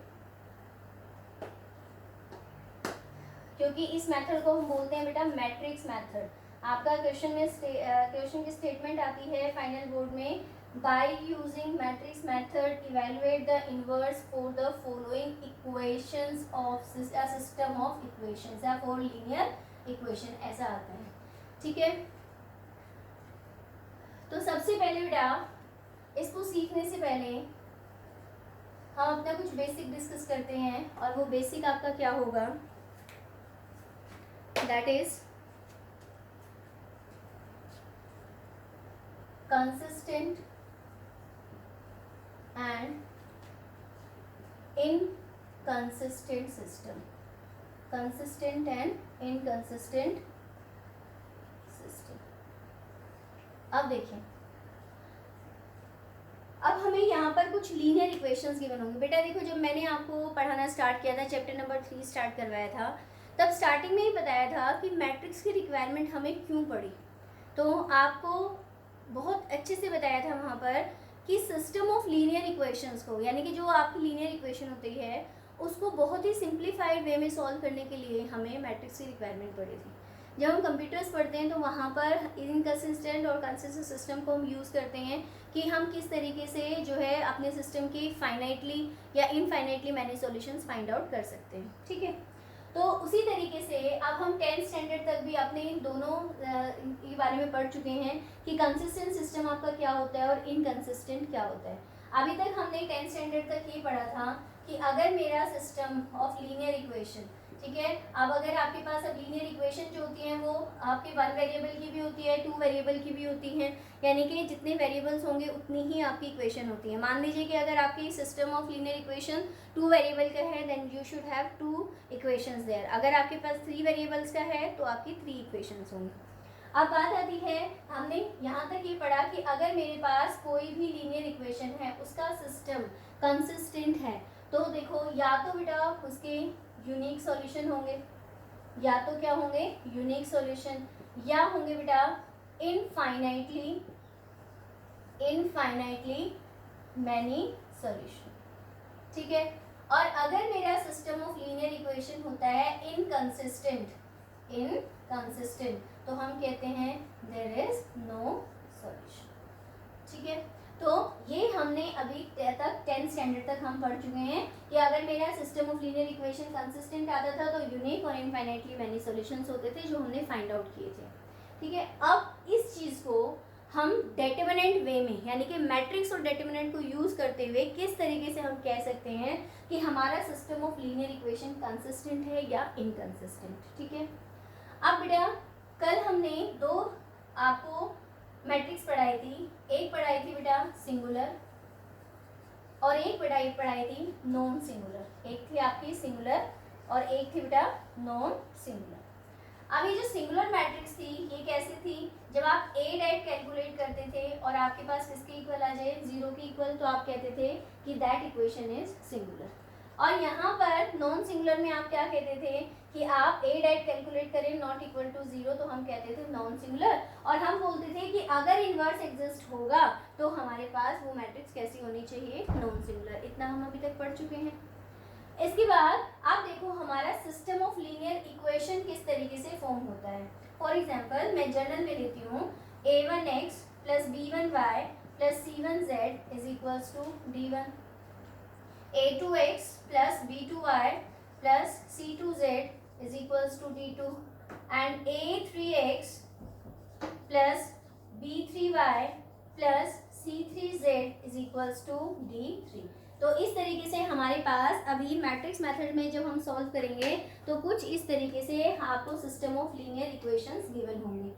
क्योंकि इस मेथड को हम बोलते हैं बेटा मैट्रिक्स मेथड। आपका क्वेश्चन की स्टेटमेंट आती है फाइनल बोर्ड में, by using matrix method evaluate the inverse for the following equations of a system of equations या for linear equation, ऐसा आता है। ठीक है, तो सबसे पहले बेटा इसको सीखने से पहले हम अपना कुछ बेसिक डिस्कस करते हैं, और वो बेसिक आपका क्या होगा, that is consistent and inconsistent system, consistent and inconsistent system। अब देखिए, अब हमें यहाँ पर कुछ लीनियर इक्वेशंस गिवन होंगे। बेटा देखो, जब मैंने आपको पढ़ाना स्टार्ट किया था, चैप्टर नंबर 3 स्टार्ट करवाया था, तब स्टार्टिंग में ही बताया था कि मैट्रिक्स की रिक्वायरमेंट हमें क्यों पड़ी। तो आपको बहुत अच्छे से बताया था वहाँ पर कि सिस्टम ऑफ लीनियर इक्वेशंस को, यानी कि जो आपकी लीनियर इक्वेशन होती है उसको बहुत ही सिंप्लीफाइड वे में सॉल्व करने के लिए हमें मैट्रिक्स की रिक्वायरमेंट पड़ी थी। जब हम कंप्यूटर्स पढ़ते हैं तो वहाँ पर इनकंसिस्टेंट और कंसिस्टेंट सिस्टम को हम यूज़ करते हैं कि हम किस तरीके से जो है अपने सिस्टम की फाइनाइटली या infinitely many solutions find out कर सकते हैं। ठीक है, तो उसी तरीके से अब हम 10th स्टैंडर्ड तक भी अपने इन दोनों के बारे में पढ़ चुके हैं कि कंसिस्टेंट सिस्टम आपका क्या होता है और इनकंसिस्टेंट क्या होता है। अभी तक हमने 10th स्टैंडर्ड तक ये पढ़ा था कि अगर मेरा सिस्टम ऑफ लीनियर इक्वेशन, ठीक है, अब अगर आपके पास अब लीनियर इक्वेशन जो होती हैं वो आपके 1 वेरिएबल की भी होती है, 2 वेरिएबल की भी होती हैं, यानी कि जितने वेरिएबल्स होंगे उतनी ही आपकी इक्वेशन होती है। मान लीजिए कि अगर आपकी system of linear equation 2 variable का है, then you should have 2 equations there. अगर आपके पास 3 वेरिएबल्स का है तो आपकी 3 इक्वेशंस होंगी। अब बात आती है, हमने यहाँ तक ये पढ़ा कि अगर मेरे पास कोई भी लीनियर इक्वेशन है, उसका सिस्टम कंसिस्टेंट है, तो देखो या तो बेटा उसके यूनिक सॉल्यूशन होंगे, या तो क्या होंगे, यूनिक सॉल्यूशन, या होंगे बेटा इनफाइनाइटली मैनी सॉल्यूशन। ठीक है। और अगर मेरा सिस्टम ऑफ लीनियर इक्वेशन होता है इनकंसिस्टेंट, तो हम कहते हैं देयर इज नो सॉल्यूशन। ठीक है। तो ये हमने अभी तक 10th स्टैंडर्ड तक हम पढ़ चुके हैं कि अगर मेरा system of linear equation consistent आता था तो यूनिक और इनफाइनाइटली मैनी सॉल्यूशंस होते थे जो हमने फाइंड आउट किए थे। ठीक है। अब इस चीज को हम डेटर्मिनेंट वे में, यानी कि मैट्रिक्स और डेटर्मिनेंट को यूज करते हुए किस तरीके से हम कह सकते हैं कि हमारा system of linear equation consistent है या इनकंसिस्टेंट। ठीक है। अब बेटा कल हमने दो आपको मैट्रिक्स पढ़ाई थी, एक पढ़ाई थी बेटा सिंगुलर और एक पढ़ाई थी नॉन सिंगुलर। एक थी आपकी सिंगुलर और एक थी बेटा नॉन सिंगुलर। अब ये जो सिंगुलर मैट्रिक्स थी ये कैसे थी, जब आप ए डैट कैलकुलेट करते थे और आपके पास किसके इक्वल आ जाए, 0 के इक्वल, तो आप कहते थे कि दैट इक्वेशन इज सिंगुलर। और यहाँ पर नॉन सिंगुलर में आप क्या कहते थे कि आप ए डैट कैलकुलेट करें नॉट इक्वल टू 0, तो हम कहते थे नॉन सिंगुलर। और हम बोलते थे कि अगर इनवर्स एग्जिस्ट होगा तो हमारे पास वो मैट्रिक्स कैसी होनी चाहिए, नॉन सिंगुलर। इतना हम अभी तक पढ़ चुके हैं। इसके बाद आप देखो हमारा सिस्टम ऑफ लीनियर इक्वेशन किस तरीके से फॉर्म होता है। फॉर एग्जांपल मैं जनरल में लेती हूँ a1x plus b1y plus c1z is equals to d1, a2x plus b2y plus c2z is equals to d2 and a3x plus b3y plus c3z is equals to d3। तो इस तरीके से हमारे पास अभी मैट्रिक्स मेथड में जब हम सॉल्व करेंगे तो कुछ इस तरीके से आपको system of linear equations given होंगे।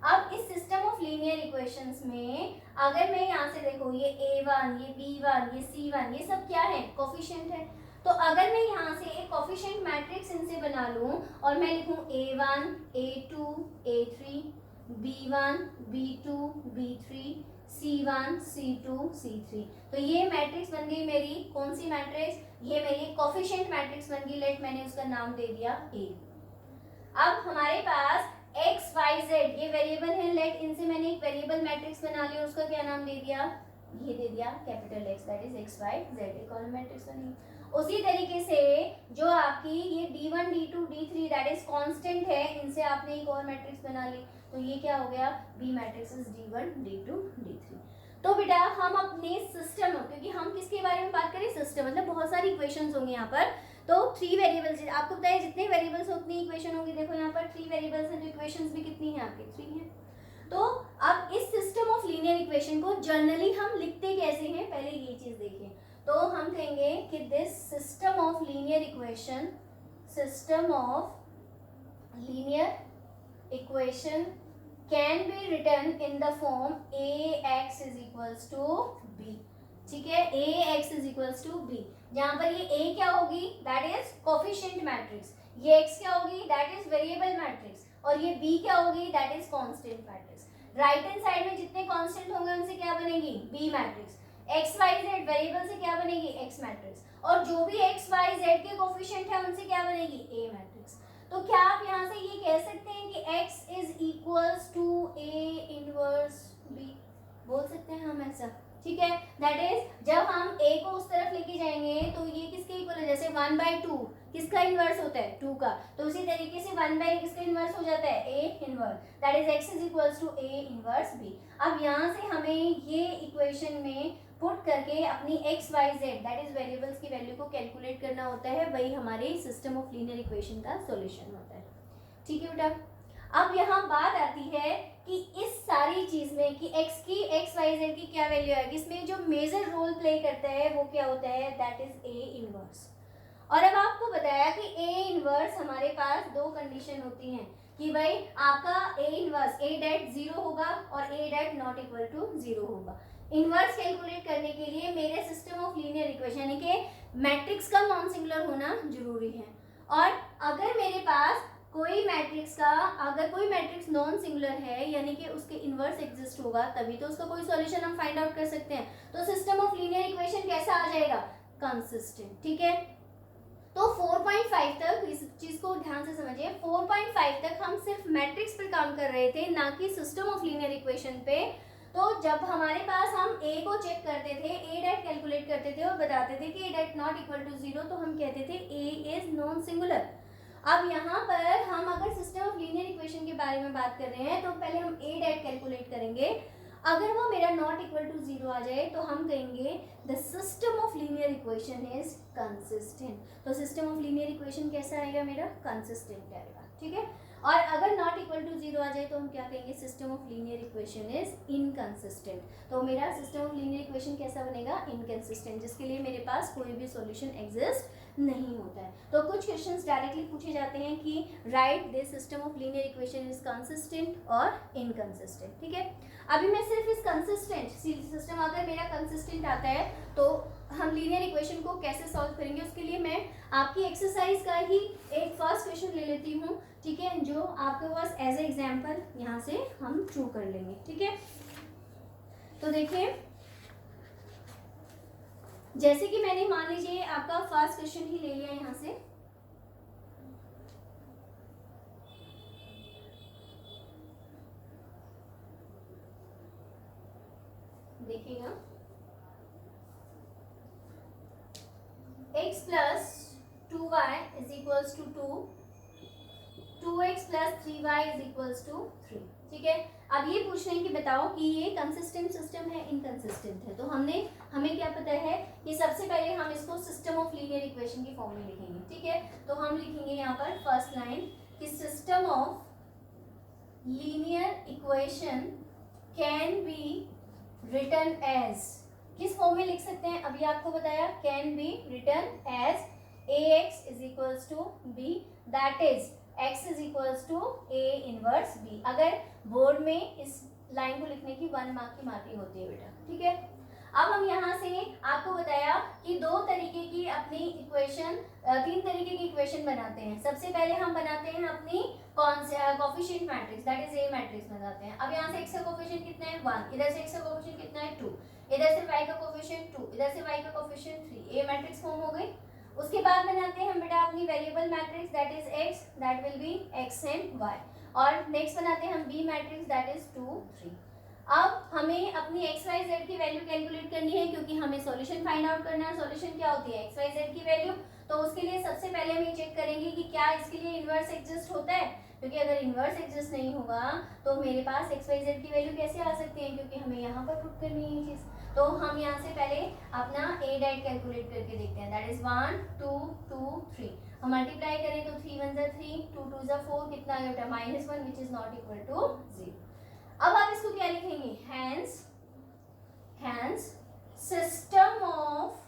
अब इस सिस्टम ऑफ लीनियर इक्वेशंस में अगर मैं यहाँ से देखो ये a1, ये b1, ये c1, ये सब क्या है, कोफिशिएंट है। तो अगर मैं यहाँ से एक कोफिशिएंट मैट्रिक्स इनसे बना लूँ और मैं लिखूँ a1, a2, a3, b1, b2, b3, c1, c2, c3, तो ये मैट्रिक्स बन गई मेरी कौन सी मैट्रिक्स, ये मेरी कोफिशिएंट मैट्रिक्स बन गई। लेट मैंने उसका नाम दे दिया a। अब हमारे पास x y z ये वेरिएबल है, लेट इनसे मैंने एक वेरिएबल मैट्रिक्स बना लिया, उसका क्या नाम दे दिया, ये दे दिया capital X, that is x y z, एक कॉलम मैट्रिक्स बनी। उसी तरीके से जो आपकी ये d1, d2, d3 that is constant है, इनसे आपने एक और मैट्रिक्स बना ली, तो ये क्या हो गया, b matrix is d1, d2, d3। तो बेटा हम अपने सिस्टम, क्योंकि हम किसके बारे में बात करें, सिस्टम, मतलब बहुत सारी इक्वेशंस होंगे यहाँ पर। तो 3 वेरिएबल्स, आपको पता है जितने वेरिएबल्स उतनी इक्वेशन होंगी। देखो यहाँ पर 3 वेरिएबल्स हैं, तो इक्वेशंस भी कितनी हैं आपकी, 3 हैं। तो अब इस सिस्टम ऑफ लीनियर इक्वेशन को जनरली हम लिखते कैसे हैं, पहले ये चीज देखें। तो हम कहेंगे कि this system of linear equation, system of linear equation can be written in the form ax is equals to b। ठीक है, ax is equals to b, जहां पर ये a क्या होगी, दैट इज कोफिशिएंट मैट्रिक्स, ये x क्या होगी, दैट इज वेरिएबल मैट्रिक्स, और ये b क्या होगी, that is constant matrix. Right hand side में जितने कांस्टेंट होंगे उनसे क्या बनेगी, b matrix. x y z variable से क्या बनेगी, x मैट्रिक्स, और जो भी x y z के कोफिशिएंट है उनसे क्या बनेगी, a मैट्रिक्स। तो क्या आप यहाँ से ये कह सकते हैं कि x is equals to a inverse b, बोल सकते हैं हम ऐसा। ठीक है, दैट इज जब हम a को उस तरफ लेके जाएंगे तो ये किसके इक्वल है, जैसे 1/2 किसका इनवर्स होता है, 2 का, तो उसी तरीके से 1/a किसका इनवर्स हो जाता है, a inverse, that is x is equals to a inverse b। अब यहाँ से हमें ये इक्वेशन में पुट करके अपनी x y z that is variables की वैल्यू को कैलकुलेट करना होता है, वही हमारे सिस्टम ऑफ लीनियर इक्वेशन का सॉल्यूशन होता है। ठीक है बेटा, अब यहाँ बात आती है कि इस सारी चीज में कि x y z की क्या वैल्यू है, इसमें जो मेजर रोल प्ले करता है वो क्या होता है, दैट इज a इनवर्स। और अब आपको बताया कि a इनवर्स हमारे पास दो कंडीशन होती हैं कि भाई आपका a इनवर्स a डैट 0 होगा और a det not equal to 0 होगा। इनवर्स कैलकुलेट करने के लिए मेरे सिस्टम ऑफ लीनियर इक्वेशन यानी कि मैट्रिक्स का नॉन सिंगुलर होना जरूरी है। और अगर मेरे पास कोई मैट्रिक्स का, अगर कोई मैट्रिक्स नॉन सिंगुलर है यानी कि उसके इनवर्स एग्जिस्ट होगा तभी तो उसका कोई सॉल्यूशन हम फाइंड आउट कर सकते हैं। तो सिस्टम ऑफ लीनियर इक्वेशन कैसा आ जाएगा, कंसिस्टेंट। ठीक है, तो 4.5 तक इस चीज को ध्यान से समझिए, 4.5 तक हम सिर्फ मैट्रिक्स पर काम कर रहे थे, ना कि सिस्टम ऑफ लीनियर इक्वेशन पे। तो जब हमारे पास हम a को चेक करते थे, a डैट कैलकुलेट करते थे और बताते थे कि a det not equal to 0, तो हम कहते थे a इज नॉन सिंगुलर। अब यहाँ पर हम अगर सिस्टम ऑफ लीनियर इक्वेशन के बारे में बात कर रहे हैं तो पहले हम a डैट कैलकुलेट करेंगे। अगर वो मेरा नॉट इक्वल टू 0 आ जाए तो हम कहेंगे the system of linear equation is consistent. तो सिस्टम ऑफ लीनियर इक्वेशन कैसा आएगा मेरा, कंसिस्टेंट आएगा। ठीक है, और अगर नॉट इक्वल टू 0 आ जाए तो हम क्या कहेंगे, system of linear equation is inconsistent. तो मेरा सिस्टम ऑफ लीनियर इक्वेशन कैसा बनेगा, इनकंसिस्टेंट, जिसके लिए मेरे पास कोई भी सॉल्यूशन एग्जिस्ट नहीं होता है। तो कुछ क्वेश्चंस डायरेक्टली पूछे जाते हैं कि right this system of linear equation is consistent और इनकंसिस्टेंट। ठीक है, अभी मैं सिर्फ इस कंसिस्टेंट सिस्टम, अगर मेरा कंसिस्टेंट आता है तो हम लीनियर इक्वेशन को कैसे सॉल्व करेंगे, उसके लिए मैं आपकी एक्सरसाइज का ही एक फर्स्ट क्वेश्चन ले लेती हूँ। ठीक है, जो आपके पास एज ए एग्जाम्पल यहाँ से हम ड्रू कर लेंगे। ठीक है, तो देखिए जैसे कि मैंने मान लीजिए आपका फर्स्ट क्वेश्चन ही ले लिया यहाँ से। देखिएगा, x plus 2y is equals to 2, 2x plus 3y is equals to 3। ठीक है, अब ये पूछ रहे हैं कि बताओ कि ये कंसिस्टेंट सिस्टम है, इनकंसिस्टेंट है। तो हमें क्या पता है कि सबसे पहले हम इसको सिस्टम ऑफ लीनियर इक्वेशन की फॉर्म में लिखेंगे। ठीक है, तो हम लिखेंगे यहाँ पर फर्स्ट लाइन कि system of linear equation can be written as, किस फॉर्म में लिख सकते हैं, अभी आपको बताया, can be written as ax is equals to b, that is x is equals to a inverse b। अगर बोर्ड में इस लाइन को लिखने की 1 मार्क की मार्किंग होती है बेटा। ठीक है, अब हम यहाँ से आपको बताया कि दो तरीके की अपनी इक्वेशन, 3 तरीके की इक्वेशन बनाते हैं। सबसे पहले हम बनाते हैं अपनी coefficient matrix, that is A matrix बनाते हैं। अब यहाँ से x का कोफिशिएंट कितना है 1, इधर से x का कोफिशिएंट कितना है 2, इधर से y का कोफिशिएंट 2, इधर से y का कोफिशिएंट 3, ए मैट्रिक्स फॉर्म हो गई। उसके बाद बनाते हैं हम बेटा अपनी variable matrix, that is x, that will B x and y। और नेक्स्ट बनाते हैं हम b मैट्रिक्स, दैट इज 2 3। अब हमें अपनी x y z की वैल्यू कैलकुलेट करनी है, क्योंकि हमें सॉल्यूशन फाइंड आउट करना है। सॉल्यूशन क्या होती है, x y z की वैल्यू। तो उसके लिए सबसे पहले हम ये चेक करेंगे कि क्या इसके लिए इनवर्स एग्जिस्ट होता है, क्योंकि अगर इनवर्स एग्जिस्ट नहीं होगा तो मेरे पास x y z की वैल्यू कैसे आ सकती है, क्योंकि हमें यहाँ पर पुट करनी है ये चीज़। तो हम यहाँ से पहले अपना a डैट कैलकुलेट करके देखते हैं, दैट इज 1 2 2 3। हम मल्टीप्लाई करें तो 3 1 3, 2 2 4, कितना आ गया -1 which is not equal to 0। अब आप इसको क्या लिखेंगे, hence system of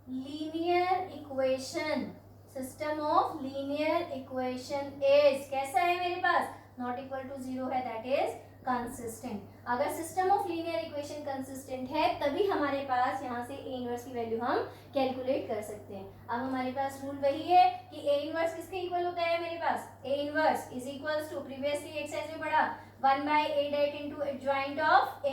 linear equation, system of linear equation is, कैसा है मेरे पास, नॉट इक्वल टू 0 है, दैट इज कंसिस्टेंट। अगर system of linear equation consistent है तभी हमारे पास यहाँ से a इनवर्स की वैल्यू हम कैलकुलेट कर सकते हैं। अब हमारे पास रूल वही है कि a इनवर्स किसके इक्वल होता है, मेरे पास a inverse is equals to, previously exercise में पढ़ा, 1 by a det into adjoint of a।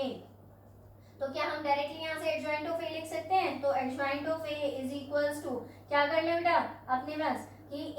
तो क्या हम डायरेक्टली यहाँ से एडजॉइंट ऑफ a लिख सकते हैं, तो adjoint of a is equals to, क्या कर ले बेटा अपने पास कि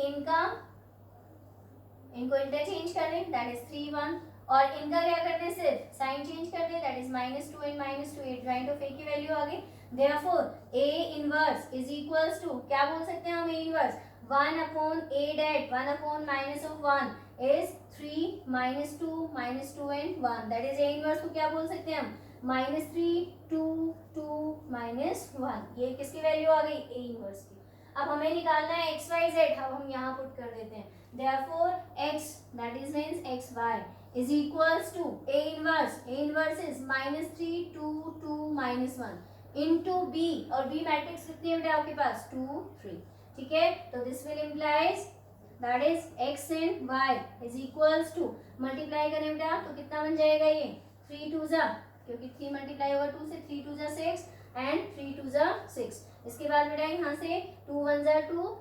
इनको इंटरचेंज कर लें, दैट इज 3 1, और इनका क्या करने, सिर्फ साइन चेंज कर दे, that is -2 and -2, adjoint of a की वैल्यू आ गई। Therefore a inverse is equals to, क्या बोल सकते हैं हम, a inverse 1 upon a det 1 upon -1 is 3 -2 -2 and 1, that is a inverse को क्या बोल सकते हैं हम, -3 2 2 -1। ये किसकी वैल्यू आ गई, a इनवर्स की। अब हमें निकालना है x y z, अब हम यहाँ पुट कर देते हैं, therefore x that is means x y is equals to a inverse is -3 2 2 -1 into b, और b मैट्रिक्स कितनी है बेटा आपके पास 2 3। ठीक है, तो this will implies that is x and y is equals to, multiply करें बेटा तो कितना बन जाएगा ये 3 2 जा, क्योंकि 3 मल्टीप्लाई होगा 2 से, 3 2 जा 6 एंड 3 2 जा 6। इसके बाद बेटा यहाँ से 2 1 जा 2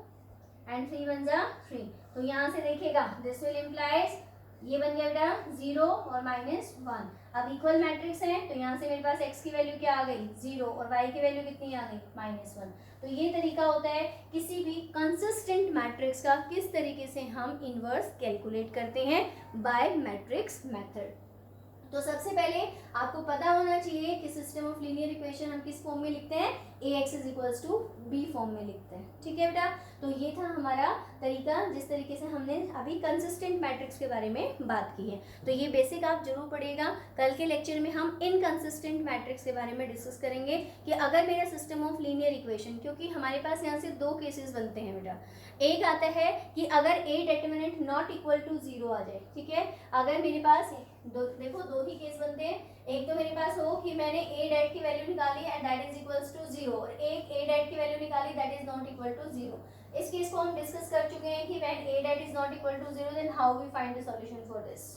एंड 3 1 जा 3, तो यहाँ से देखिएगा दिस विल इम्प्लाइज ये बन गया बेटा 0 और -1। अब इक्वल मैट्रिक्स है तो यहाँ से मेरे पास x की वैल्यू क्या आ गई 0 और y की वैल्यू कितनी आ गई -1। तो ये तरीका होता है किसी भी कंसिस्टेंट मैट्रिक्स का किस तरीके से हम इनवर्स कैलकुलेट करते हैं बाय मैट्रिक्स मेथड। तो सबसे पहले आपको पता होना चाहिए कि सिस्टम ऑफ लीनियर इक्वेशन हम किस फॉर्म में लिखते हैं, ax = b फॉर्म में लिखते हैं। ठीक है बेटा, तो ये था हमारा तरीका जिस तरीके से हमने अभी कंसिस्टेंट मैट्रिक्स के बारे में बात की है। तो ये बेसिक आप जरूर पढ़िएगा। कल के लेक्चर में हम इनकंसिस्टेंट मैट्रिक्स के बारे में डिस्कस करेंगे कि अगर मेरा सिस्टम ऑफ लीनियर इक्वेशन, क्योंकि हमारे पास यहाँ से दो केसेस बनते हैं बेटा। एक आता है कि अगर a determinant not equal to 0 आ जाए। ठीक है, अगर मेरे पास देखो दो ही केस बनते हैं। एक तो मेरे पास हो कि मैंने a डैट की वैल्यू निकाली and that is equals to 0 और एक a डैट की वैल्यू निकाली that is not equal to 0। इस केस को हम डिस्कस कर चुके हैं कि when a det is not equal to 0 then how we find the solution for this.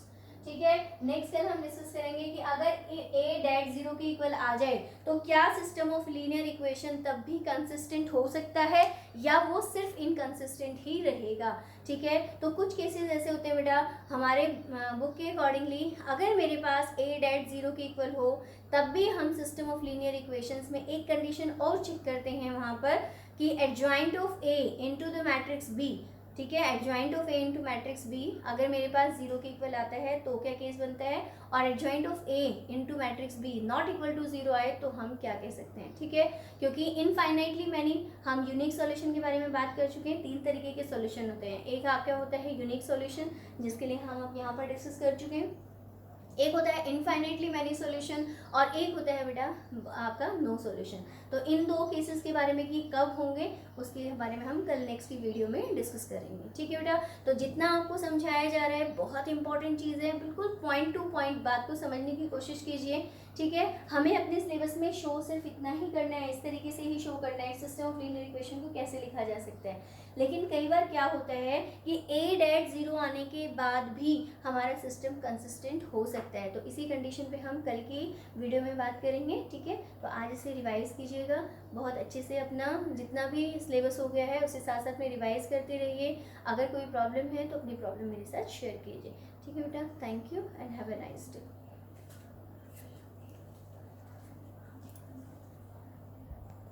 ठीक है, नेक्स्ट कल हम डिस्कस करेंगे कि अगर a डैट 0 के इक्वल आ जाए तो क्या सिस्टम ऑफ लीनियर इक्वेशन तब भी कंसिस्टेंट हो सकता है या वो सिर्फ इनकंसिस्टेंट ही रहेगा। ठीक है, तो कुछ केसेस ऐसे होते हैं बेटा हमारे बुक के अकॉर्डिंगली, अगर मेरे पास a डैट 0 के इक्वल हो तब भी हम सिस्टम ऑफ लीनियर इक्वेशंस में एक कंडीशन और चेक करते हैं वहाँ पर कि adjoint of a into the matrix b। ठीक है, adjoint of a into matrix b अगर मेरे पास 0 के इक्वल आता है तो क्या केस बनता है, और adjoint of a into matrix b not equal to 0 आए तो हम क्या कह सकते हैं। ठीक है, क्योंकि इनफाइनाइटली हम यूनिक सॉल्यूशन के बारे में बात कर चुके हैं। तीन तरीके के सॉल्यूशन होते हैं। एक आपका होता है यूनिक सॉल्यूशन जिसके लिए हम अब यहाँ पर डिस्कस कर चुके हैं। एक होता है इनफाइनाइटली मैनी सॉल्यूशन और एक होता है बेटा आपका नो सॉल्यूशन। तो इन दो केसेस के बारे में कि कब होंगे उसके बारे में हम कल नेक्स्ट की वीडियो में डिस्कस करेंगे। ठीक है बेटा, तो जितना आपको समझाया जा रहा है बहुत इंपॉर्टेंट चीज़ है, बिल्कुल पॉइंट टू पॉइंट बात को समझने की कोशिश कीजिए। ठीक है, हमें अपने सिलेबस में शो सिर्फ इतना ही करना है, इस तरीके से ही शो करना है सिस्टम ऑफ लीनियर इक्वेशन को कैसे लिखा जा सकता है। लेकिन कई बार क्या होता है कि a डैट 0 आने के बाद भी हमारा सिस्टम कंसिस्टेंट हो सकता है। तो इसी कंडीशन पे हम कल की वीडियो में बात करेंगे। ठीक है, तो आज इसे रिवाइज कीजिएगा बहुत अच्छे से, अपना जितना भी सिलेबस हो गया है उसे साथ साथ में रिवाइज करते रहिए। अगर कोई प्रॉब्लम है तो अपनी प्रॉब्लम मेरे साथ शेयर कीजिए। ठीक है बेटा, thank you and have a nice day.